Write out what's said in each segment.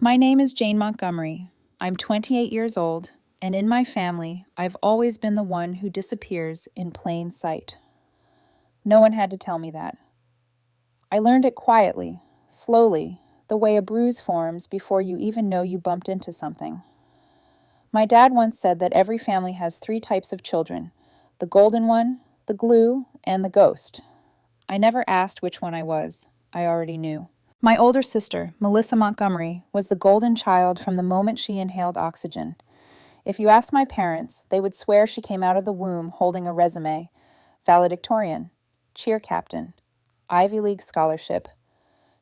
My name is Jane Montgomery. I'm 28 years old, and in my family, I've always been the one who disappears in plain sight. No one had to tell me that. I learned it quietly, slowly, the way a bruise forms before you even know you bumped into something. My dad once said that every family has three types of children: the golden one, the glue, and the ghost. I never asked which one I was. I already knew. My older sister, Melissa Montgomery, was the golden child from the moment she inhaled oxygen. If you asked my parents, they would swear she came out of the womb holding a resume: valedictorian, cheer captain, Ivy League scholarship.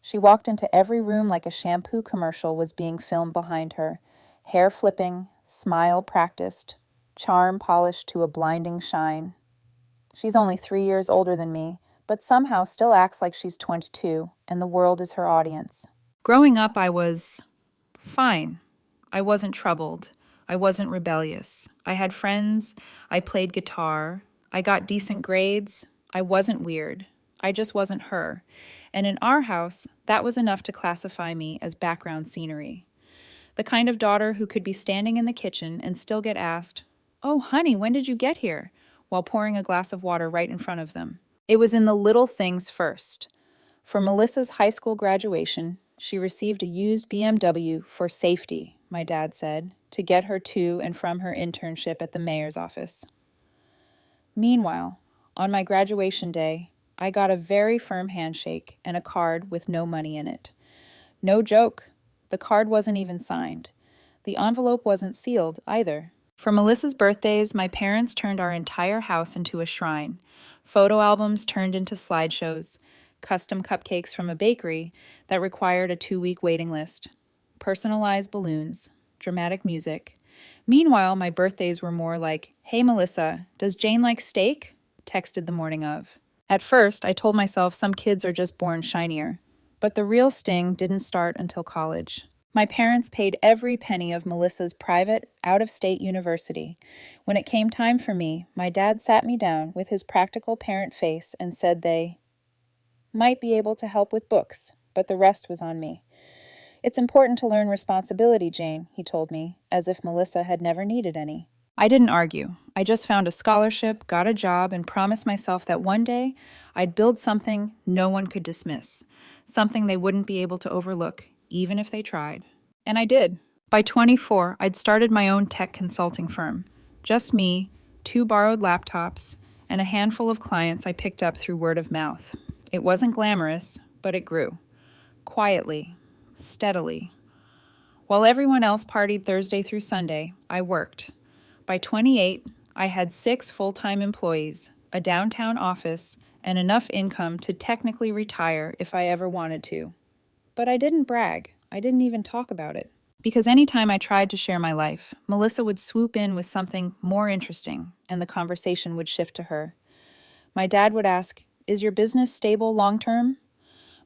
She walked into every room like a shampoo commercial was being filmed behind her, hair flipping, smile practiced, charm polished to a blinding shine. She's only 3 years older than me, but somehow still acts like she's 22, and the world is her audience. Growing up, I was fine. I wasn't troubled. I wasn't rebellious. I had friends. I played guitar. I got decent grades. I wasn't weird. I just wasn't her. And in our house, that was enough to classify me as background scenery. The kind of daughter who could be standing in the kitchen and still get asked, "Oh, honey, when did you get here?" while pouring a glass of water right in front of them. It was in the little things first. For Melissa's high school graduation, she received a used BMW for safety, my dad said, to get her to and from her internship at the mayor's office. Meanwhile, on my graduation day, I got a very firm handshake and a card with no money in it. No joke, the card wasn't even signed. The envelope wasn't sealed either. For Melissa's birthdays, my parents turned our entire house into a shrine. Photo albums turned into slideshows, custom cupcakes from a bakery that required a 2-week waiting list, personalized balloons, dramatic music. Meanwhile, my birthdays were more like, "Hey Melissa, does Jane like steak?" texted the morning of. At first, I told myself some kids are just born shinier, but the real sting didn't start until college. My parents paid every penny of Melissa's private, out-of-state university. When it came time for me, my dad sat me down with his practical parent face and said they might be able to help with books, but the rest was on me. "It's important to learn responsibility, Jane," he told me, as if Melissa had never needed any. I didn't argue. I just found a scholarship, got a job, and promised myself that one day I'd build something no one could dismiss, something they wouldn't be able to overlook, even if they tried. And I did. By 24, I'd started my own tech consulting firm. Just me, 2 borrowed laptops, and a handful of clients I picked up through word of mouth. It wasn't glamorous, but it grew. Quietly, steadily. While everyone else partied Thursday through Sunday, I worked. By 28, I had 6 full-time employees, a downtown office, and enough income to technically retire if I ever wanted to. But I didn't brag. I didn't even talk about it. Because anytime I tried to share my life, Melissa would swoop in with something more interesting, and the conversation would shift to her. My dad would ask, "Is your business stable long-term?"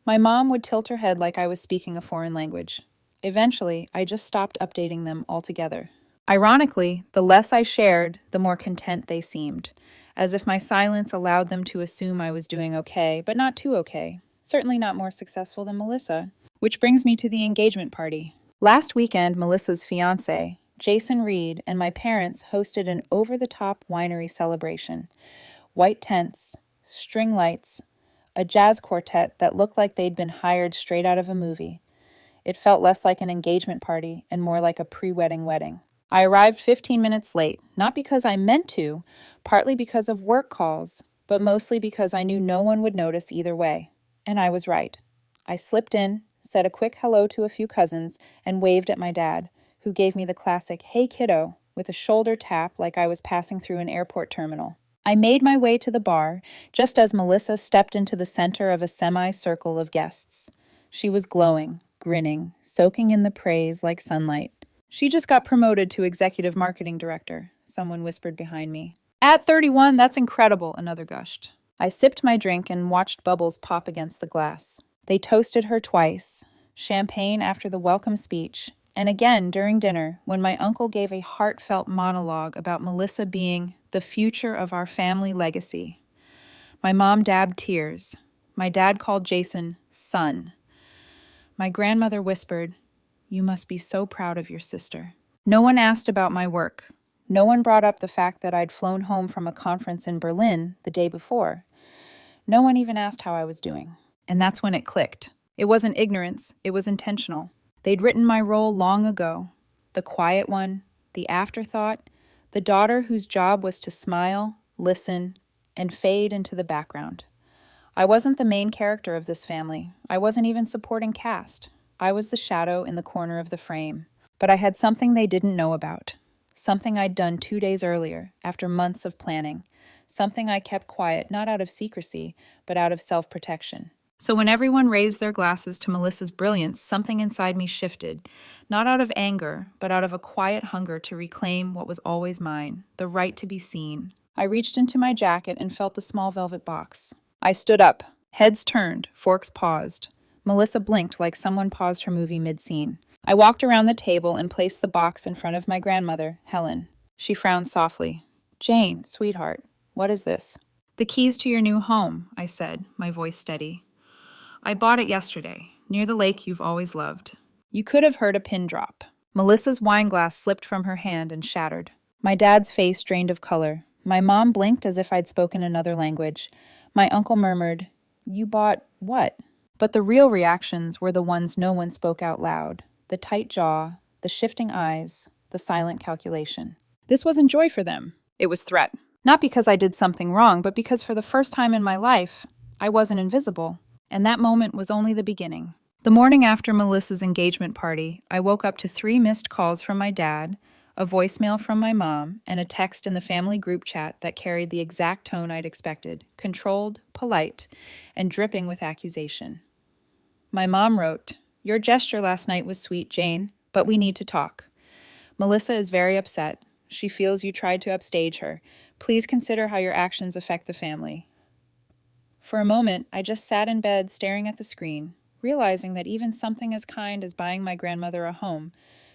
My mom would tilt her head like I was speaking a foreign language. Eventually, I just stopped updating them altogether. Ironically, the less I shared, the more content they seemed, as if my silence allowed them to assume I was doing okay, but not too okay. Certainly not more successful than Melissa. Which brings me to the engagement party. Last weekend, Melissa's fiancé, Jason Reed, and my parents hosted an over-the-top winery celebration. White tents, string lights, a jazz quartet that looked like they'd been hired straight out of a movie. It felt less like an engagement party and more like a pre-wedding wedding. I arrived 15 minutes late, not because I meant to, partly because of work calls, but mostly because I knew no one would notice either way. And I was right. I slipped in, said a quick hello to a few cousins, and waved at my dad, who gave me the classic "Hey kiddo" with a shoulder tap like I was passing through an airport terminal. I made my way to the bar, just as Melissa stepped into the center of a semicircle of guests. She was glowing, grinning, soaking in the praise like sunlight. "She just got promoted to executive marketing director," someone whispered behind me. "At 31, that's incredible," another gushed. I sipped my drink and watched bubbles pop against the glass. They toasted her twice, champagne after the welcome speech, and again during dinner when my uncle gave a heartfelt monologue about Melissa being the future of our family legacy. My mom dabbed tears. My dad called Jason son. My grandmother whispered, You must be so proud of your sister. No one asked about my work. No one brought up the fact that I'd flown home from a conference in Berlin the day before. No one even asked how I was doing. And that's when it clicked. It wasn't ignorance, it was intentional. They'd written my role long ago. The quiet one, the afterthought, the daughter whose job was to smile, listen, and fade into the background. I wasn't the main character of this family. I wasn't even supporting cast. I was the shadow in the corner of the frame. But I had something they didn't know about. Something I'd done 2 days earlier, after months of planning. Something I kept quiet, not out of secrecy, but out of self-protection. So when everyone raised their glasses to Melissa's brilliance, something inside me shifted, not out of anger, but out of a quiet hunger to reclaim what was always mine, the right to be seen. I reached into my jacket and felt the small velvet box. I stood up. Heads turned, forks paused. Melissa blinked like someone paused her movie mid-scene. I walked around the table and placed the box in front of my grandmother, Helen. She frowned softly. "Jane, sweetheart, what is this?" "The keys to your new home," I said, my voice steady. "I bought it yesterday, near the lake you've always loved." You could have heard a pin drop. Melissa's wine glass slipped from her hand and shattered. My dad's face drained of color. My mom blinked as if I'd spoken another language. My uncle murmured, "You bought what?" But the real reactions were the ones no one spoke out loud. The tight jaw, the shifting eyes, the silent calculation. This wasn't joy for them. It was threat. Not because I did something wrong, but because for the first time in my life, I wasn't invisible. And that moment was only the beginning. The morning after Melissa's engagement party, I woke up to 3 missed calls from my dad, a voicemail from my mom, and a text in the family group chat that carried the exact tone I'd expected, controlled, polite, and dripping with accusation. My mom wrote, "Your gesture last night was sweet, Jane, but we need to talk. Melissa is very upset. She feels you tried to upstage her. Please consider how your actions affect the family." For a moment, I just sat in bed staring at the screen, realizing that even something as kind as buying my grandmother a home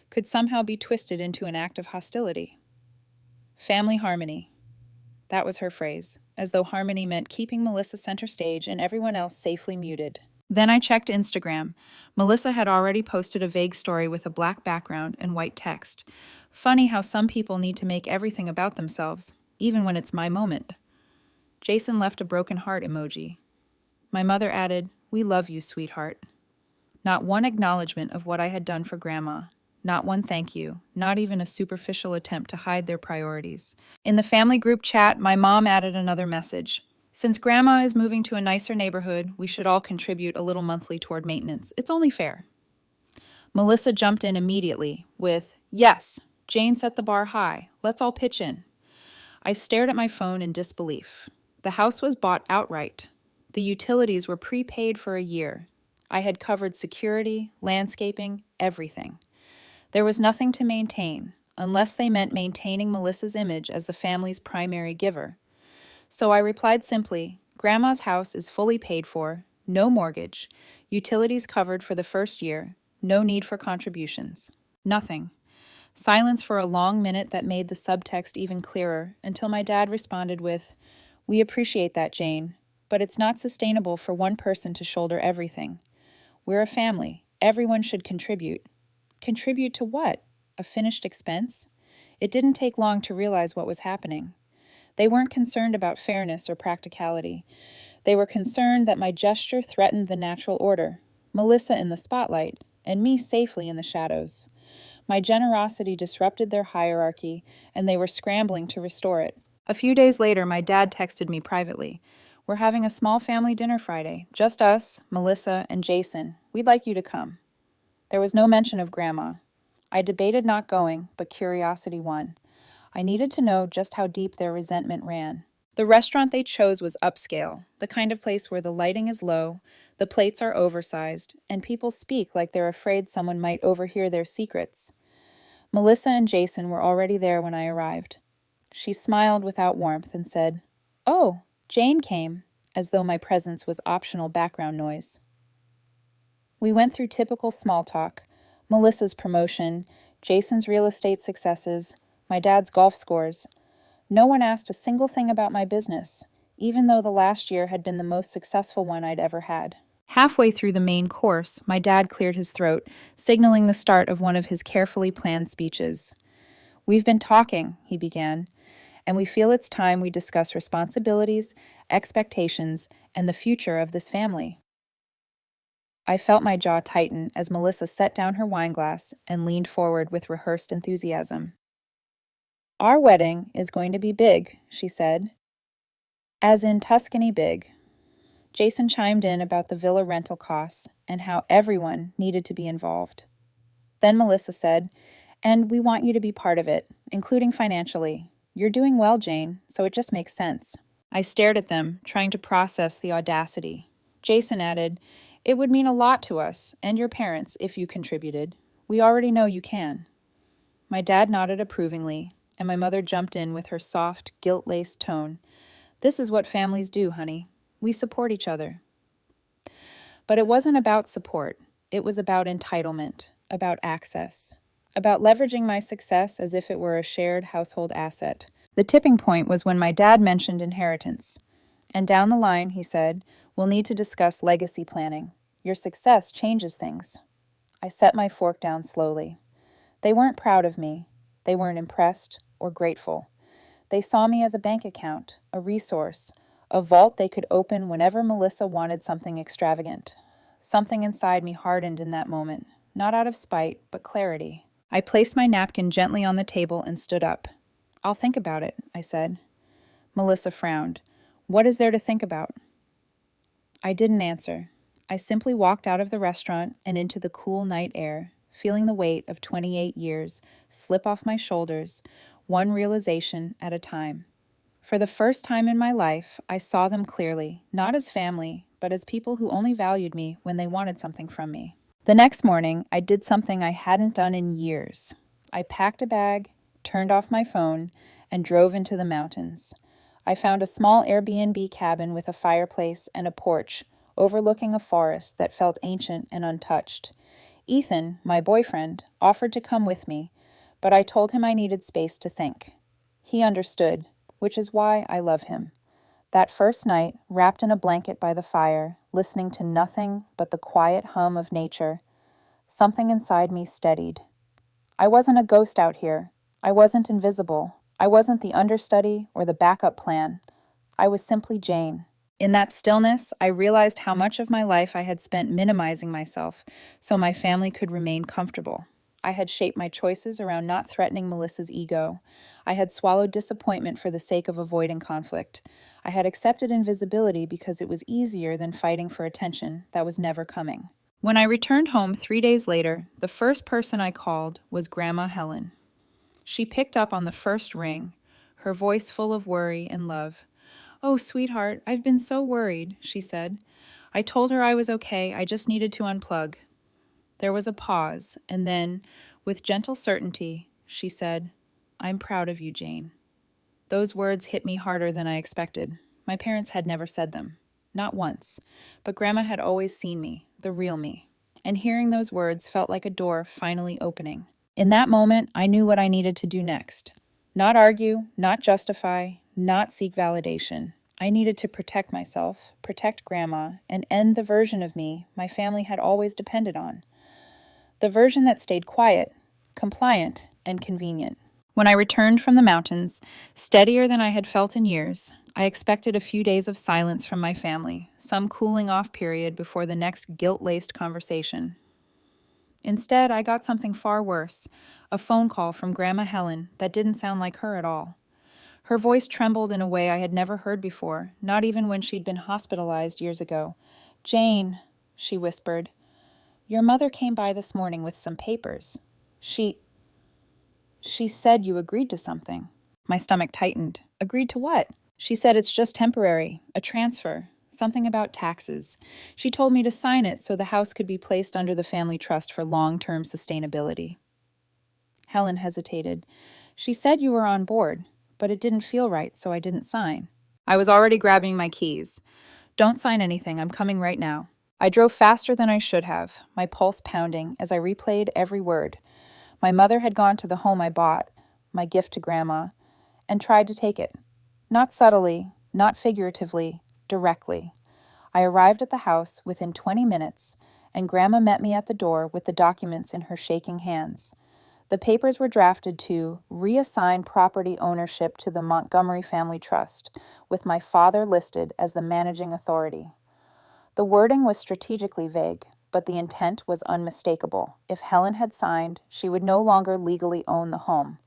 could somehow be twisted into an act of hostility. Family harmony. That was her phrase, as though harmony meant keeping Melissa center stage and everyone else safely muted. Then I checked Instagram. Melissa had already posted a vague story with a black background and white text. Funny how some people need to make everything about themselves, even when it's my moment. Jason left a broken heart emoji. My mother added, "We love you, sweetheart." Not one acknowledgement of what I had done for Grandma. Not one thank you. Not even a superficial attempt to hide their priorities. In the family group chat, my mom added another message. "Since Grandma is moving to a nicer neighborhood, we should all contribute a little monthly toward maintenance. It's only fair." Melissa jumped in immediately with, "Yes, Jane set the bar high. Let's all pitch in." I stared at my phone in disbelief. The house was bought outright. The utilities were prepaid for a year. I had covered security, landscaping, everything. There was nothing to maintain, unless they meant maintaining Melissa's image as the family's primary giver. So I replied simply, "Grandma's house is fully paid for, no mortgage, utilities covered for the first year, no need for contributions." Nothing. Silence for a long minute that made the subtext even clearer, until my dad responded with, "We appreciate that, Jane, but it's not sustainable for one person to shoulder everything. We're a family. Everyone should contribute." Contribute to what? A finished expense? It didn't take long to realize what was happening. They weren't concerned about fairness or practicality. They were concerned that my gesture threatened the natural order, Melissa in the spotlight, and me safely in the shadows. My generosity disrupted their hierarchy, and they were scrambling to restore it. A few days later, my dad texted me privately. "We're having a small family dinner Friday. Just us, Melissa, and Jason. We'd like you to come." There was no mention of Grandma. I debated not going, but curiosity won. I needed to know just how deep their resentment ran. The restaurant they chose was upscale, the kind of place where the lighting is low, the plates are oversized, and people speak like they're afraid someone might overhear their secrets. Melissa and Jason were already there when I arrived. She smiled without warmth and said, "Oh, Jane came," as though my presence was optional background noise. We went through typical small talk, Melissa's promotion, Jason's real estate successes, my dad's golf scores. No one asked a single thing about my business, even though the last year had been the most successful one I'd ever had. Halfway through the main course, my dad cleared his throat, signaling the start of one of his carefully planned speeches. "We've been talking," he began, "and we feel it's time we discuss responsibilities, expectations, and the future of this family." I felt my jaw tighten as Melissa set down her wineglass and leaned forward with rehearsed enthusiasm. "Our wedding is going to be big," she said. "As in Tuscany big." Jason chimed in about the villa rental costs and how everyone needed to be involved. Then Melissa said, "And we want you to be part of it, including financially. You're doing well, Jane, so it just makes sense." I stared at them, trying to process the audacity. Jason added, "It would mean a lot to us and your parents if you contributed. We already know you can." My dad nodded approvingly, and my mother jumped in with her soft, guilt-laced tone. "This is what families do, honey. We support each other." But it wasn't about support. It was about entitlement, about access, about leveraging my success as if it were a shared household asset. The tipping point was when my dad mentioned inheritance. "And down the line," he said, "we'll need to discuss legacy planning. Your success changes things." I set my fork down slowly. They weren't proud of me. They weren't impressed or grateful. They saw me as a bank account, a resource, a vault they could open whenever Melissa wanted something extravagant. Something inside me hardened in that moment, not out of spite, but clarity. I placed my napkin gently on the table and stood up. "I'll think about it," I said. Melissa frowned. "What is there to think about?" I didn't answer. I simply walked out of the restaurant and into the cool night air, feeling the weight of 28 years slip off my shoulders, one realization at a time. For the first time in my life, I saw them clearly, not as family, but as people who only valued me when they wanted something from me. The next morning, I did something I hadn't done in years. I packed a bag, turned off my phone, and drove into the mountains. I found a small Airbnb cabin with a fireplace and a porch overlooking a forest that felt ancient and untouched. Ethan, my boyfriend, offered to come with me, but I told him I needed space to think. He understood, which is why I love him. That first night, wrapped in a blanket by the fire, listening to nothing but the quiet hum of nature, something inside me steadied. I wasn't a ghost out here. I wasn't invisible. I wasn't the understudy or the backup plan. I was simply Jane. In that stillness, I realized how much of my life I had spent minimizing myself so my family could remain comfortable. I had shaped my choices around not threatening Melissa's ego. I had swallowed disappointment for the sake of avoiding conflict. I had accepted invisibility because it was easier than fighting for attention that was never coming. When I returned home 3 days later, the first person I called was Grandma Helen. She picked up on the first ring, her voice full of worry and love. "Oh, sweetheart, I've been so worried," she said. I told her I was okay, I just needed to unplug. There was a pause, and then, with gentle certainty, she said, "I'm proud of you, Jane." Those words hit me harder than I expected. My parents had never said them. Not once. But Grandma had always seen me, the real me. And hearing those words felt like a door finally opening. In that moment, I knew what I needed to do next. Not argue, not justify, not seek validation. I needed to protect myself, protect Grandma, and end the version of me my family had always depended on. The version that stayed quiet, compliant, and convenient. When I returned from the mountains, steadier than I had felt in years, I expected a few days of silence from my family, some cooling off period before the next guilt-laced conversation. Instead, I got something far worse, a phone call from Grandma Helen that didn't sound like her at all. Her voice trembled in a way I had never heard before, not even when she'd been hospitalized years ago. "Jane," she whispered, "your mother came by this morning with some papers. She said you agreed to something." My stomach tightened. Agreed to what? She said it's just temporary, a transfer, something about taxes. She told me to sign it so the house could be placed under the family trust for long-term sustainability. Helen hesitated. "She said you were on board, but it didn't feel right, so I didn't sign." I was already grabbing my keys. "Don't sign anything, I'm coming right now." I drove faster than I should have, my pulse pounding as I replayed every word. My mother had gone to the home I bought, my gift to Grandma, and tried to take it. Not subtly, not figuratively, directly. I arrived at the house within 20 minutes, and Grandma met me at the door with the documents in her shaking hands. The papers were drafted to reassign property ownership to the Montgomery Family Trust, with my father listed as the managing authority. The wording was strategically vague, but the intent was unmistakable. If Helen had signed, she would no longer legally own the home.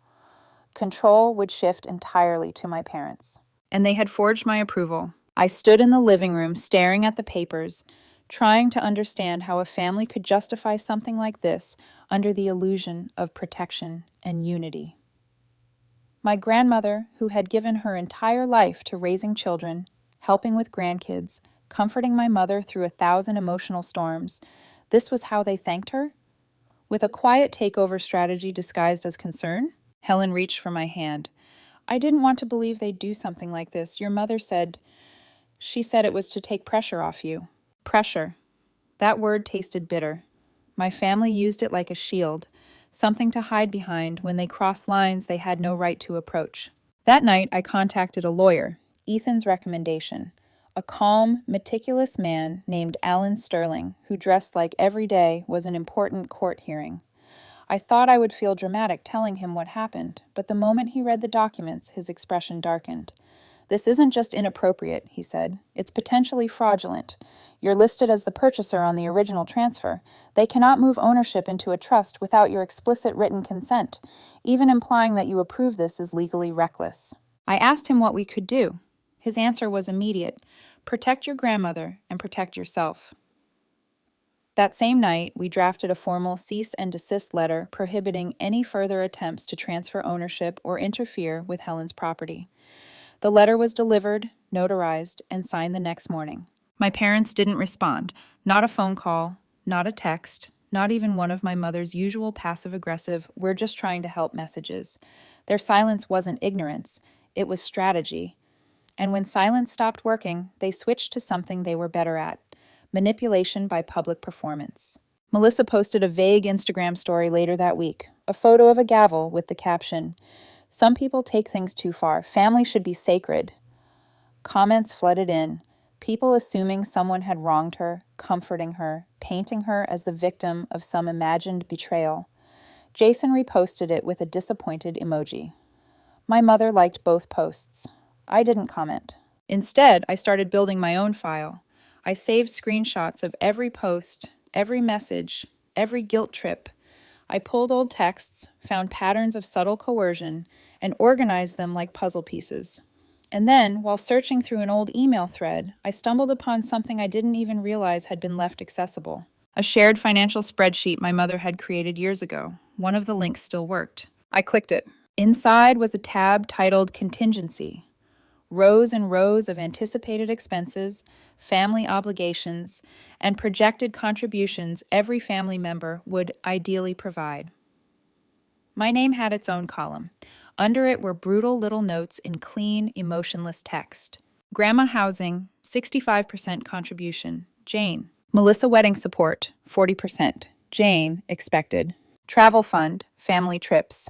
Control would shift entirely to my parents. And they had forged my approval. I stood in the living room staring at the papers, trying to understand how a family could justify something like this under the illusion of protection and unity. My grandmother, who had given her entire life to raising children, helping with grandkids, comforting my mother through 1,000 emotional storms, this was how they thanked her? With a quiet takeover strategy disguised as concern? Helen reached for my hand. I didn't want to believe they'd do something like this. Your mother said... She said it was to take pressure off you. Pressure. That word tasted bitter. My family used it like a shield, something to hide behind when they crossed lines they had no right to approach. That night, I contacted a lawyer, Ethan's recommendation, a calm, meticulous man named Alan Sterling, who dressed like every day was an important court hearing. I thought I would feel dramatic telling him what happened, but the moment he read the documents, his expression darkened. This isn't just inappropriate, he said. It's potentially fraudulent. You're listed as the purchaser on the original transfer. They cannot move ownership into a trust without your explicit written consent. Even implying that you approve this is legally reckless. I asked him what we could do. His answer was immediate. Protect your grandmother and protect yourself. That same night, we drafted a formal cease and desist letter prohibiting any further attempts to transfer ownership or interfere with Helen's property. The letter was delivered, notarized, and signed the next morning. My parents didn't respond. Not a phone call, not a text, not even one of my mother's usual passive-aggressive, we're just trying to help messages. Their silence wasn't ignorance, it was strategy. And when silence stopped working, they switched to something they were better at: manipulation by public performance. Melissa posted a vague Instagram story later that week, a photo of a gavel with the caption, "Some people take things too far. Family should be sacred." Comments flooded in, people assuming someone had wronged her, comforting her, painting her as the victim of some imagined betrayal. Jason reposted it with a disappointed emoji. My mother liked both posts. I didn't comment. Instead, I started building my own file. I saved screenshots of every post, every message, every guilt trip. I pulled old texts, found patterns of subtle coercion, and organized them like puzzle pieces. And then, while searching through an old email thread, I stumbled upon something I didn't even realize had been left accessible. A shared financial spreadsheet my mother had created years ago. One of the links still worked. I clicked it. Inside was a tab titled Contingency. Rows and rows of anticipated expenses, family obligations, and projected contributions every family member would ideally provide. My name had its own column. Under it were brutal little notes in clean, emotionless text. Grandma housing, 65% contribution, Jane. Melissa wedding support, 40%, Jane, expected. Travel fund, family trips,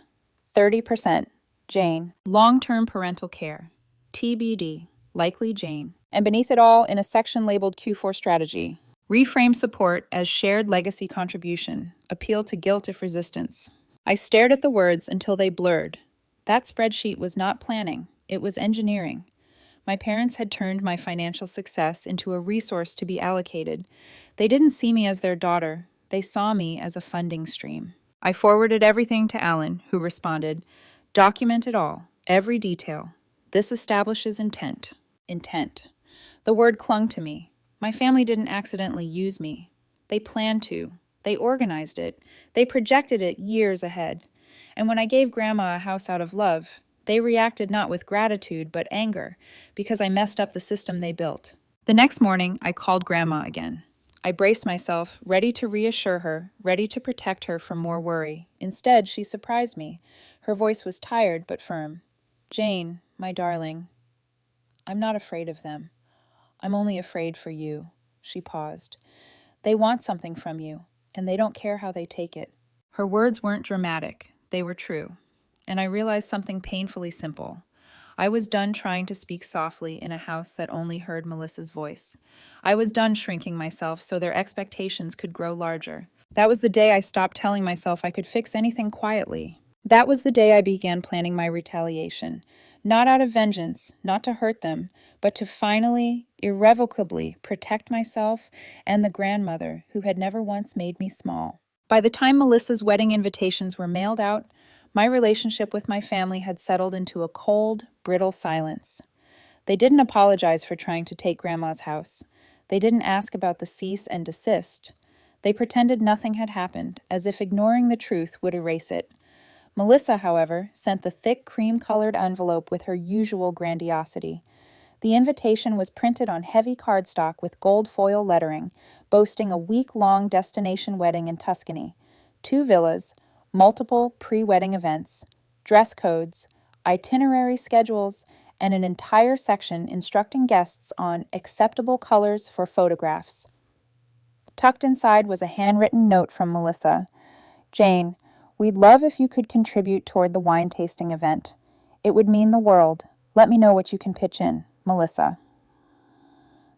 30%, Jane. Long-term parental care, TBD, likely Jane. And beneath it all, in a section labeled Q4 strategy, reframe support as shared legacy contribution, appeal to guilt if resistance. I stared at the words until they blurred. That spreadsheet was not planning, it was engineering. My parents had turned my financial success into a resource to be allocated. They didn't see me as their daughter, they saw me as a funding stream. I forwarded everything to Alan, who responded, "Document it all, every detail. This establishes intent." Intent. The word clung to me. My family didn't accidentally use me. They planned to. They organized it. They projected it years ahead. And when I gave Grandma a house out of love, they reacted not with gratitude but anger, because I messed up the system they built. The next morning, I called Grandma again. I braced myself, ready to reassure her, ready to protect her from more worry. Instead, she surprised me. Her voice was tired but firm. "Jane, my darling, I'm not afraid of them. I'm only afraid for you." She paused. "They want something from you, and they don't care how they take it." Her words weren't dramatic. They were true. And I realized something painfully simple. I was done trying to speak softly in a house that only heard Melissa's voice. I was done shrinking myself so their expectations could grow larger. That was the day I stopped telling myself I could fix anything quietly. That was the day I began planning my retaliation. Not out of vengeance, not to hurt them, but to finally, irrevocably protect myself and the grandmother who had never once made me small. By the time Melissa's wedding invitations were mailed out, my relationship with my family had settled into a cold, brittle silence. They didn't apologize for trying to take Grandma's house. They didn't ask about the cease and desist. They pretended nothing had happened, as if ignoring the truth would erase it. Melissa, however, sent the thick cream-colored envelope with her usual grandiosity. The invitation was printed on heavy cardstock with gold foil lettering, boasting a week-long destination wedding in Tuscany, 2 villas, multiple pre-wedding events, dress codes, itinerary schedules, and an entire section instructing guests on acceptable colors for photographs. Tucked inside was a handwritten note from Melissa. "Jane, we'd love if you could contribute toward the wine tasting event. It would mean the world. Let me know what you can pitch in. Melissa."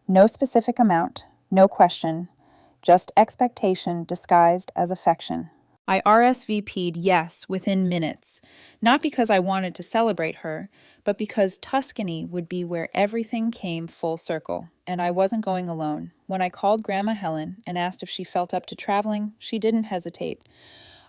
No specific amount, no question, just expectation disguised as affection. I RSVP'd yes within minutes, not because I wanted to celebrate her, but because Tuscany would be where everything came full circle, and I wasn't going alone. When I called Grandma Helen and asked if she felt up to traveling, she didn't hesitate.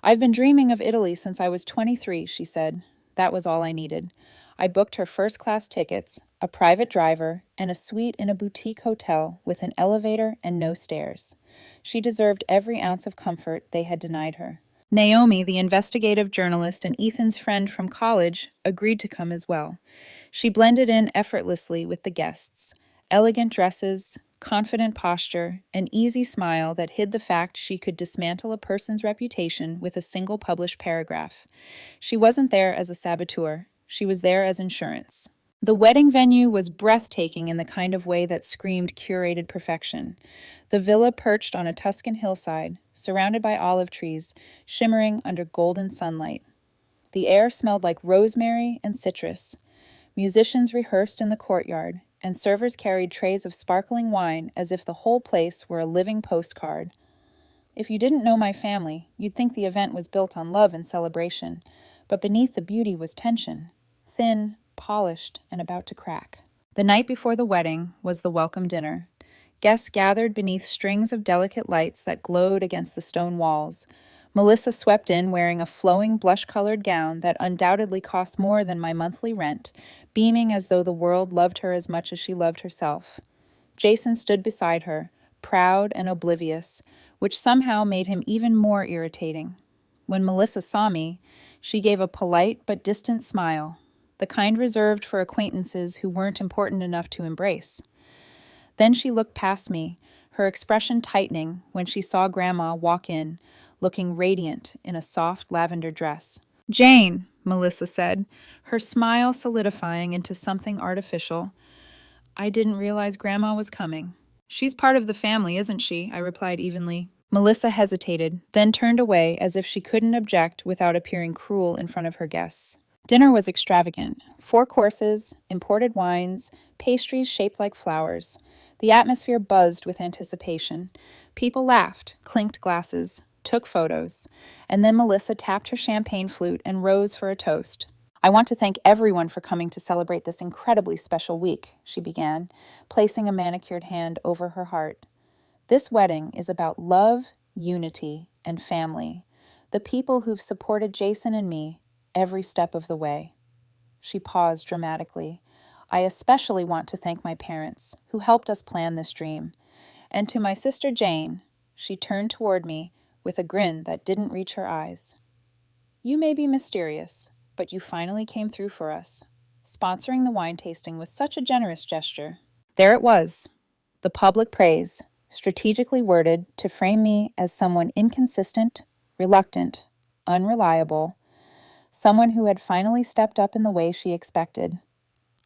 "I've been dreaming of Italy since I was 23, she said. That was all I needed. I booked her first-class tickets, a private driver, and a suite in a boutique hotel with an elevator and no stairs. She deserved every ounce of comfort they had denied her. Naomi, the investigative journalist and Ethan's friend from college, agreed to come as well. She blended in effortlessly with the guests. Elegant dresses, confident posture, an easy smile that hid the fact she could dismantle a person's reputation with a single published paragraph. She wasn't there as a saboteur. She was there as insurance. The wedding venue was breathtaking in the kind of way that screamed curated perfection. The villa perched on a Tuscan hillside, surrounded by olive trees, shimmering under golden sunlight. The air smelled like rosemary and citrus. Musicians rehearsed in the courtyard, and servers carried trays of sparkling wine as if the whole place were a living postcard. If you didn't know my family, you'd think the event was built on love and celebration, but beneath the beauty was tension, thin, polished, and about to crack. The night before the wedding was the welcome dinner. Guests gathered beneath strings of delicate lights that glowed against the stone walls. Melissa swept in wearing a flowing blush-colored gown that undoubtedly cost more than my monthly rent, beaming as though the world loved her as much as she loved herself. Jason stood beside her, proud and oblivious, which somehow made him even more irritating. When Melissa saw me, she gave a polite but distant smile, the kind reserved for acquaintances who weren't important enough to embrace. Then she looked past me, her expression tightening when she saw Grandma walk in, looking radiant in a soft lavender dress. "Jane," Melissa said, her smile solidifying into something artificial. "I didn't realize Grandma was coming." "She's part of the family, isn't she?" I replied evenly. Melissa hesitated, then turned away as if she couldn't object without appearing cruel in front of her guests. Dinner was extravagant. 4 courses, imported wines, pastries shaped like flowers. The atmosphere buzzed with anticipation. People laughed, clinked glasses, took photos, and then Melissa tapped her champagne flute and rose for a toast. "I want to thank everyone for coming to celebrate this incredibly special week," she began, placing a manicured hand over her heart. "This wedding is about love, unity, and family. The people who've supported Jason and me every step of the way." She paused dramatically. "I especially want to thank my parents, who helped us plan this dream. And to my sister Jane," she turned toward me with a grin that didn't reach her eyes. "You may be mysterious, but you finally came through for us. Sponsoring the wine tasting was such a generous gesture." There it was, the public praise, strategically worded to frame me as someone inconsistent, reluctant, unreliable, someone who had finally stepped up in the way she expected.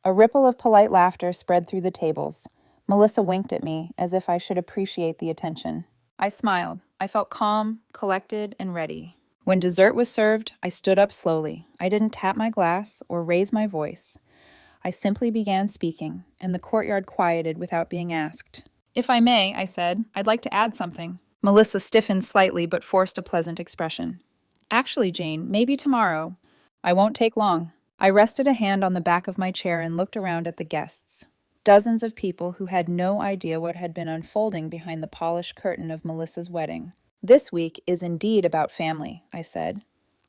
A ripple of polite laughter spread through the tables. Melissa winked at me as if I should appreciate the attention. I smiled. I felt calm, collected, and ready. When dessert was served, I stood up slowly. I didn't tap my glass or raise my voice. I simply began speaking, and the courtyard quieted without being asked. "If I may," I said, "I'd like to add something." Melissa stiffened slightly but forced a pleasant expression. "Actually, Jane, maybe tomorrow. I won't take long." I rested a hand on the back of my chair and looked around at the guests. Dozens of people who had no idea what had been unfolding behind the polished curtain of Melissa's wedding. "This week is indeed about family," I said.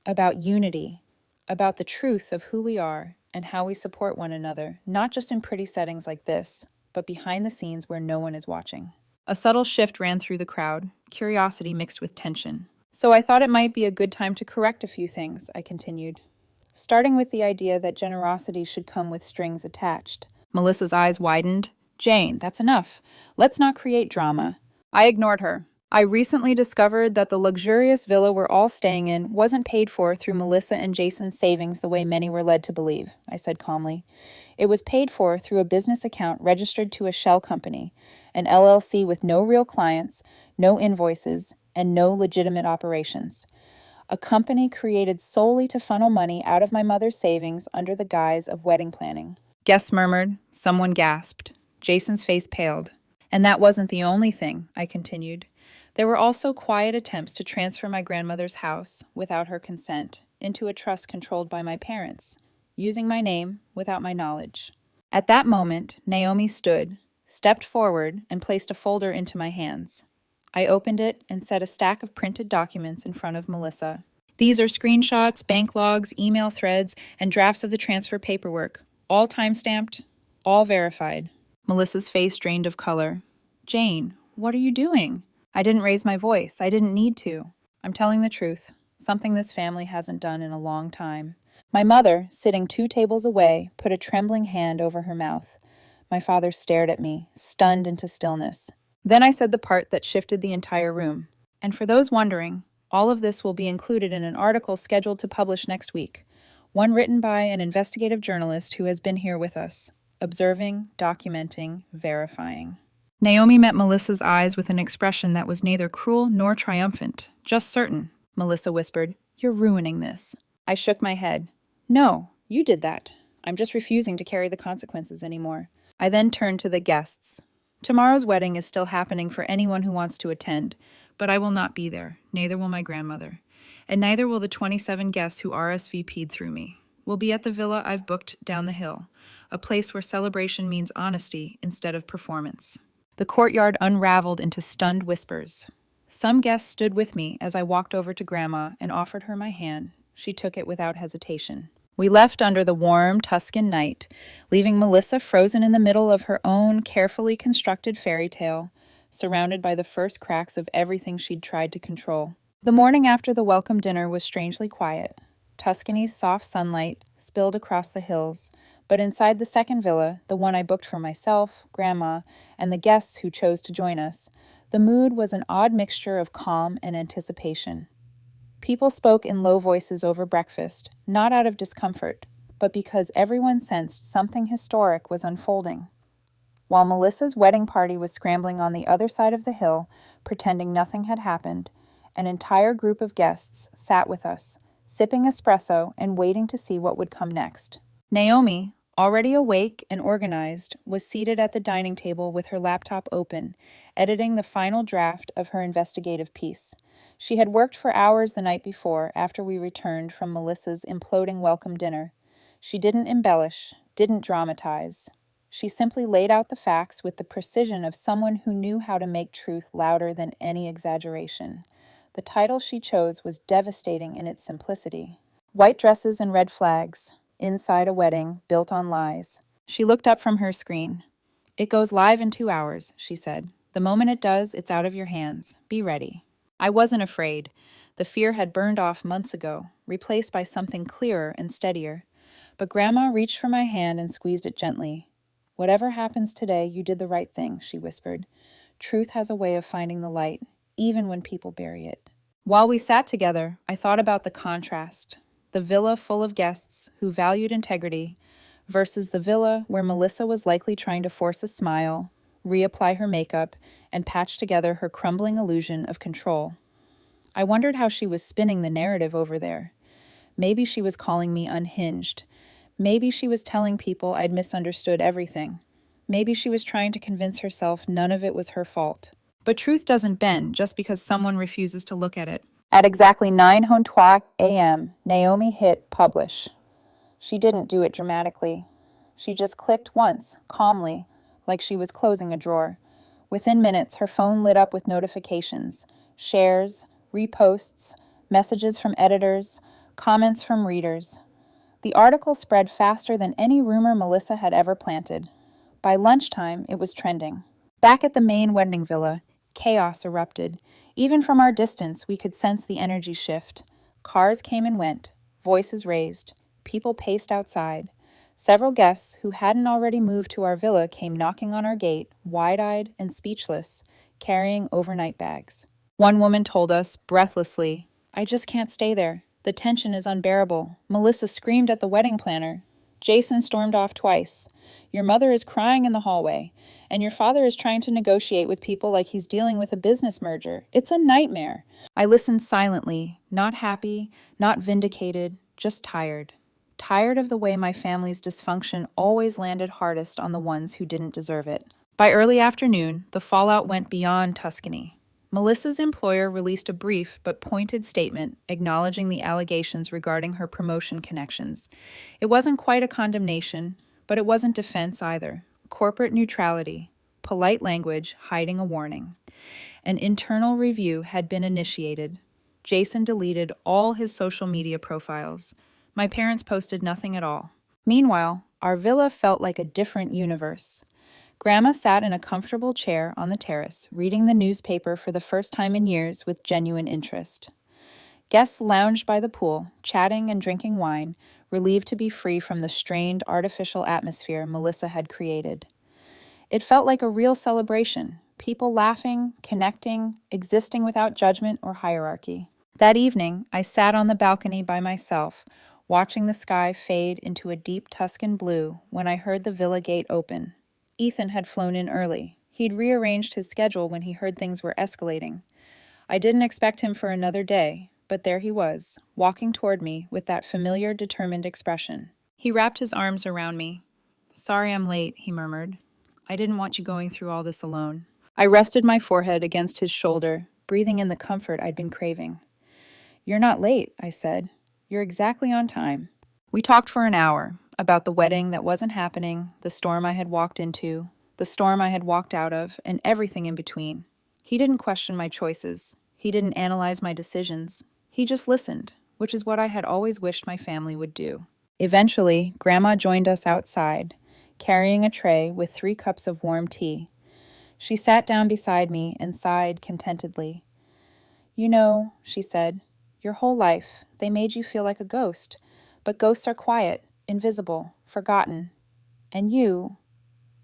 "About unity. About the truth of who we are and how we support one another, not just in pretty settings like this, but behind the scenes where no one is watching." A subtle shift ran through the crowd, curiosity mixed with tension. "So I thought it might be a good time to correct a few things," I continued, starting with the idea that generosity should come with strings attached. Melissa's eyes widened. "Jane, that's enough. Let's not create drama." I ignored her. "I recently discovered that the luxurious villa we're all staying in wasn't paid for through Melissa and Jason's savings the way many were led to believe," I said calmly. "It was paid for through a business account registered to a shell company, an LLC with no real clients, no invoices, and no legitimate operations. A company created solely to funnel money out of my mother's savings under the guise of wedding planning." Guests murmured. Someone gasped. Jason's face paled. "And that wasn't the only thing," I continued. "There were also quiet attempts to transfer my grandmother's house, without her consent, into a trust controlled by my parents, using my name without my knowledge." At that moment, Naomi stood, stepped forward, and placed a folder into my hands. I opened it and set a stack of printed documents in front of Melissa. "These are screenshots, bank logs, email threads, and drafts of the transfer paperwork, all time-stamped, all verified." Melissa's face drained of color. "Jane, what are you doing?" I didn't raise my voice. I didn't need to. "I'm telling the truth, something this family hasn't done in a long time." My mother, sitting 2 tables away, put a trembling hand over her mouth. My father stared at me, stunned into stillness. Then I said the part that shifted the entire room. "And for those wondering, all of this will be included in an article scheduled to publish next week. One written by an investigative journalist who has been here with us, observing, documenting, verifying." Naomi met Melissa's eyes with an expression that was neither cruel nor triumphant, just certain. Melissa whispered, "You're ruining this." I shook my head. "No, you did that. I'm just refusing to carry the consequences anymore." I then turned to the guests. "Tomorrow's wedding is still happening for anyone who wants to attend, but I will not be there, neither will my grandmother. And neither will the 27 guests who RSVP'd through me. We'll be at the villa I've booked down the hill, a place where celebration means honesty instead of performance." The courtyard unraveled into stunned whispers. Some guests stood with me as I walked over to Grandma and offered her my hand. She took it without hesitation. We left under the warm Tuscan night, leaving Melissa frozen in the middle of her own carefully constructed fairy tale, surrounded by the first cracks of everything she'd tried to control. The morning after the welcome dinner was strangely quiet. Tuscany's soft sunlight spilled across the hills, but inside the second villa, the one I booked for myself, Grandma, and the guests who chose to join us, the mood was an odd mixture of calm and anticipation. People spoke in low voices over breakfast, not out of discomfort, but because everyone sensed something historic was unfolding. While Melissa's wedding party was scrambling on the other side of the hill, pretending nothing had happened, an entire group of guests sat with us, sipping espresso and waiting to see what would come next. Naomi, already awake and organized, was seated at the dining table with her laptop open, editing the final draft of her investigative piece. She had worked for hours the night before after we returned from Melissa's imploding welcome dinner. She didn't embellish, didn't dramatize. She simply laid out the facts with the precision of someone who knew how to make truth louder than any exaggeration. The title she chose was devastating in its simplicity. White dresses and red flags. Inside a wedding built on lies. She looked up from her screen. "It goes live in 2 hours," she said. "The moment it does, it's out of your hands. Be ready." I wasn't afraid. The fear had burned off months ago, replaced by something clearer and steadier. But Grandma reached for my hand and squeezed it gently. "Whatever happens today, you did the right thing," she whispered. "Truth has a way of finding the light, even when people bury it." While we sat together, I thought about the contrast. The villa full of guests who valued integrity versus the villa where Melissa was likely trying to force a smile, reapply her makeup, and patch together her crumbling illusion of control. I wondered how she was spinning the narrative over there. Maybe she was calling me unhinged. Maybe she was telling people I'd misunderstood everything. Maybe she was trying to convince herself none of it was her fault. But truth doesn't bend just because someone refuses to look at it. At exactly 9:03 a.m., Naomi hit publish. She didn't do it dramatically. She just clicked once, calmly, like she was closing a drawer. Within minutes, her phone lit up with notifications, shares, reposts, messages from editors, comments from readers. The article spread faster than any rumor Melissa had ever planted. By lunchtime, it was trending. Back at the main wedding villa, chaos erupted. Even from our distance, we could sense the energy shift. Cars came and went, voices raised, people paced outside. Several guests who hadn't already moved to our villa came knocking on our gate, wide-eyed and speechless, carrying overnight bags. One woman told us, breathlessly, "I just can't stay there. The tension is unbearable." Melissa screamed at the wedding planner. Jason stormed off twice. "Your mother is crying in the hallway, and your father is trying to negotiate with people like he's dealing with a business merger. It's a nightmare." I listened silently, not happy, not vindicated, just tired. Tired of the way my family's dysfunction always landed hardest on the ones who didn't deserve it. By early afternoon, the fallout went beyond Tuscany. Melissa's employer released a brief but pointed statement acknowledging the allegations regarding her promotion connections. It wasn't quite a condemnation, but it wasn't defense either. Corporate neutrality, polite language hiding a warning. An internal review had been initiated. Jason deleted all his social media profiles. My parents posted nothing at all. Meanwhile, our villa felt like a different universe. Grandma sat in a comfortable chair on the terrace, reading the newspaper for the first time in years with genuine interest. Guests lounged by the pool, chatting and drinking wine, relieved to be free from the strained, artificial atmosphere Melissa had created. It felt like a real celebration, people laughing, connecting, existing without judgment or hierarchy. That evening, I sat on the balcony by myself, watching the sky fade into a deep Tuscan blue when I heard the villa gate open. Ethan had flown in early. He'd rearranged his schedule when he heard things were escalating. I didn't expect him for another day, but there he was, walking toward me with that familiar, determined expression. He wrapped his arms around me. "Sorry I'm late," he murmured. "I didn't want you going through all this alone." I rested my forehead against his shoulder, breathing in the comfort I'd been craving. "You're not late," I said. "You're exactly on time." We talked for an hour, about the wedding that wasn't happening, the storm I had walked into, the storm I had walked out of, and everything in between. He didn't question my choices. He didn't analyze my decisions. He just listened, which is what I had always wished my family would do. Eventually, Grandma joined us outside, carrying a tray with 3 cups of warm tea. She sat down beside me and sighed contentedly. "You know," she said, "your whole life, they made you feel like a ghost. But ghosts are quiet, invisible, forgotten. And you,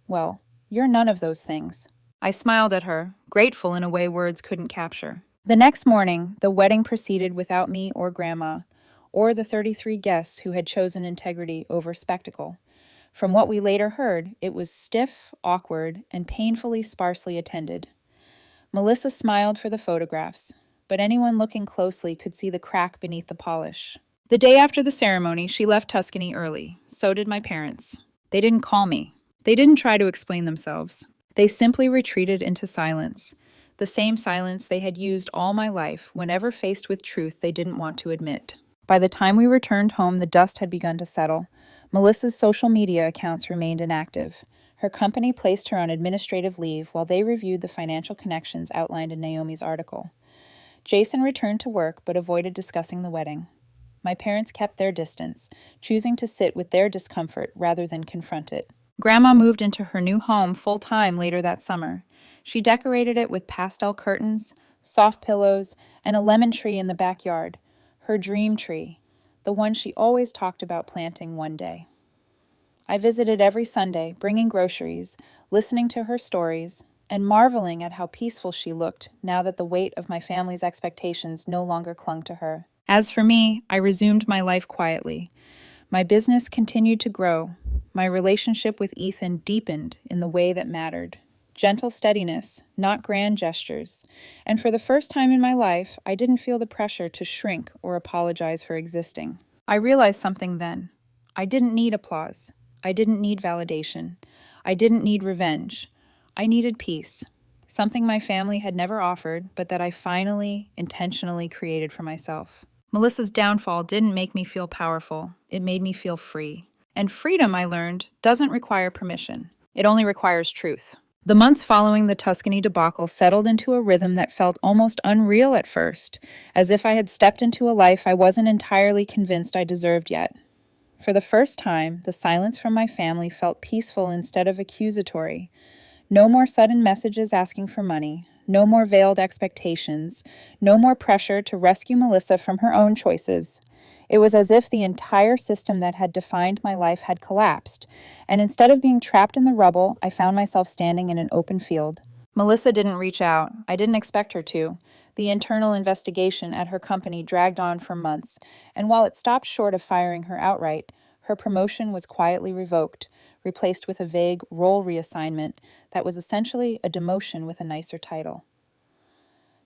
well, you're none of those things." I smiled at her, grateful in a way words couldn't capture. The next morning, the wedding proceeded without me or Grandma, or the 33 guests who had chosen integrity over spectacle. From what we later heard, it was stiff, awkward, and painfully sparsely attended. Melissa smiled for the photographs, but anyone looking closely could see the crack beneath the polish. The day after the ceremony, she left Tuscany early. So did my parents. They didn't call me. They didn't try to explain themselves. They simply retreated into silence, the same silence they had used all my life whenever faced with truth they didn't want to admit. By the time we returned home, the dust had begun to settle. Melissa's social media accounts remained inactive. Her company placed her on administrative leave while they reviewed the financial connections outlined in Naomi's article. Jason returned to work but avoided discussing the wedding. My parents kept their distance, choosing to sit with their discomfort rather than confront it. Grandma moved into her new home full-time later that summer. She decorated it with pastel curtains, soft pillows, and a lemon tree in the backyard, her dream tree, the one she always talked about planting one day. I visited every Sunday, bringing groceries, listening to her stories, and marveling at how peaceful she looked now that the weight of my family's expectations no longer clung to her. As for me, I resumed my life quietly. My business continued to grow. My relationship with Ethan deepened in the way that mattered. Gentle steadiness, not grand gestures. And for the first time in my life, I didn't feel the pressure to shrink or apologize for existing. I realized something then. I didn't need applause. I didn't need validation. I didn't need revenge. I needed peace. Something my family had never offered, but that I finally, intentionally created for myself. Melissa's downfall didn't make me feel powerful. It made me feel free. And freedom, I learned, doesn't require permission. It only requires truth. The months following the Tuscany debacle settled into a rhythm that felt almost unreal at first, as if I had stepped into a life I wasn't entirely convinced I deserved yet. For the first time, the silence from my family felt peaceful instead of accusatory. No more sudden messages asking for money, no more veiled expectations, no more pressure to rescue Melissa from her own choices. It was as if the entire system that had defined my life had collapsed, and instead of being trapped in the rubble, I found myself standing in an open field. Melissa didn't reach out. I didn't expect her to. The internal investigation at her company dragged on for months, and while it stopped short of firing her outright, her promotion was quietly revoked, replaced with a vague role reassignment that was essentially a demotion with a nicer title.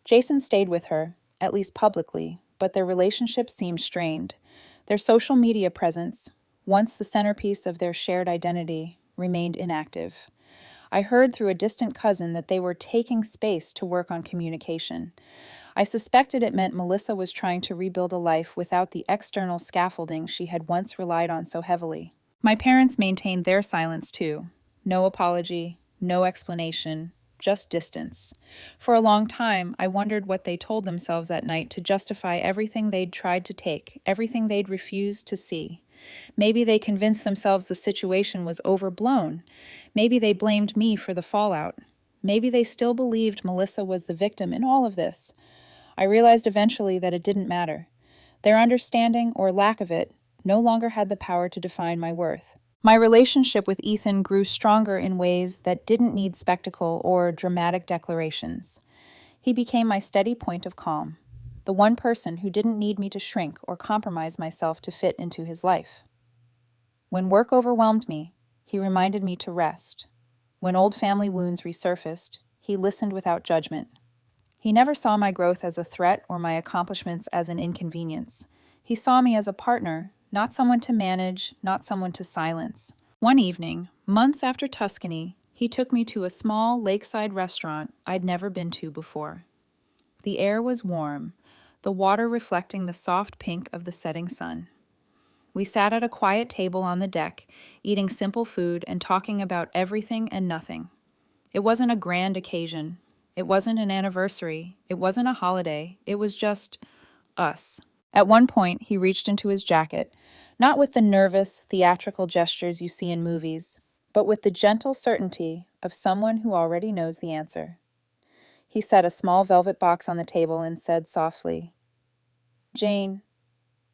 Jason stayed with her, at least publicly, but their relationship seemed strained. Their social media presence, once the centerpiece of their shared identity, remained inactive. I heard through a distant cousin that they were taking space to work on communication. I suspected it meant Melissa was trying to rebuild a life without the external scaffolding she had once relied on so heavily. My parents maintained their silence too. No apology, no explanation, just distance. For a long time, I wondered what they told themselves at night to justify everything they'd tried to take, everything they'd refused to see. Maybe they convinced themselves the situation was overblown. Maybe they blamed me for the fallout. Maybe they still believed Melissa was the victim in all of this. I realized eventually that it didn't matter. Their understanding, or lack of it, no longer had the power to define my worth. My relationship with Ethan grew stronger in ways that didn't need spectacle or dramatic declarations. He became my steady point of calm, the one person who didn't need me to shrink or compromise myself to fit into his life. When work overwhelmed me, he reminded me to rest. When old family wounds resurfaced, he listened without judgment. He never saw my growth as a threat or my accomplishments as an inconvenience. He saw me as a partner, not someone to manage, not someone to silence. One evening, months after Tuscany, he took me to a small lakeside restaurant I'd never been to before. The air was warm, the water reflecting the soft pink of the setting sun. We sat at a quiet table on the deck, eating simple food and talking about everything and nothing. It wasn't a grand occasion. It wasn't an anniversary. It wasn't a holiday. It was just us. At one point, he reached into his jacket, not with the nervous, theatrical gestures you see in movies, but with the gentle certainty of someone who already knows the answer. He set a small velvet box on the table and said softly, "Jane,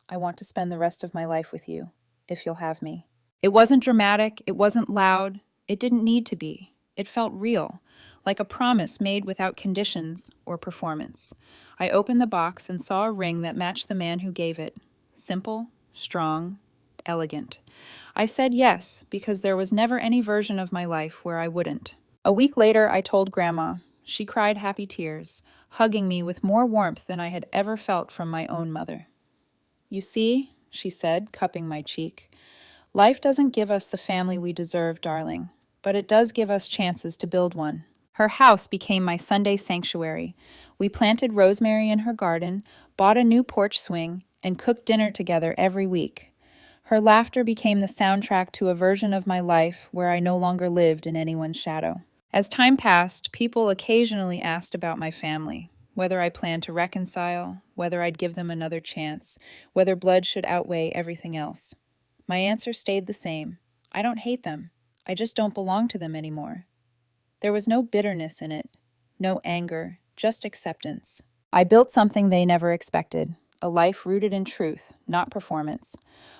I want to spend the rest of my life with you, if you'll have me." It wasn't dramatic. It wasn't loud. It didn't need to be. It felt real, like a promise made without conditions or performance. I opened the box and saw a ring that matched the man who gave it. Simple, strong, elegant. I said yes, because there was never any version of my life where I wouldn't. A week later, I told Grandma. She cried happy tears, hugging me with more warmth than I had ever felt from my own mother. "You see," she said, cupping my cheek, "life doesn't give us the family we deserve, darling, but it does give us chances to build one." Her house became my Sunday sanctuary. We planted rosemary in her garden, bought a new porch swing, and cooked dinner together every week. Her laughter became the soundtrack to a version of my life where I no longer lived in anyone's shadow. As time passed, people occasionally asked about my family, whether I planned to reconcile, whether I'd give them another chance, whether blood should outweigh everything else. My answer stayed the same. I don't hate them. I just don't belong to them anymore. There was no bitterness in it, no anger, just acceptance. I built something they never expected, a life rooted in truth, not performance,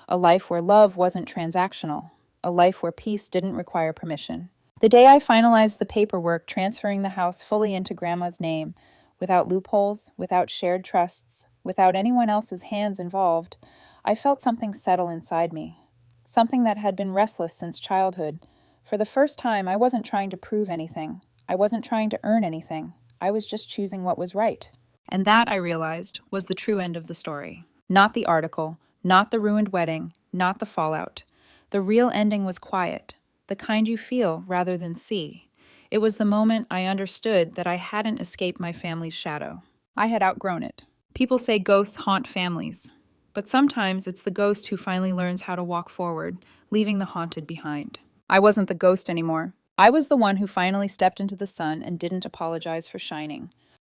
a life where love wasn't transactional, a life where peace didn't require permission. The day I finalized the paperwork transferring the house fully into Grandma's name, without loopholes, without shared trusts, without anyone else's hands involved, I felt something settle inside me, something that had been restless since childhood. For the first time, I wasn't trying to prove anything. I wasn't trying to earn anything. I was just choosing what was right. And that, I realized, was the true end of the story. Not the article, not the ruined wedding, not the fallout. The real ending was quiet, the kind you feel rather than see. It was the moment I understood that I hadn't escaped my family's shadow. I had outgrown it. People say ghosts haunt families, but sometimes it's the ghost who finally learns how to walk forward, leaving the haunted behind. I wasn't the ghost anymore. I was the one who finally stepped into the sun and didn't apologize for shining.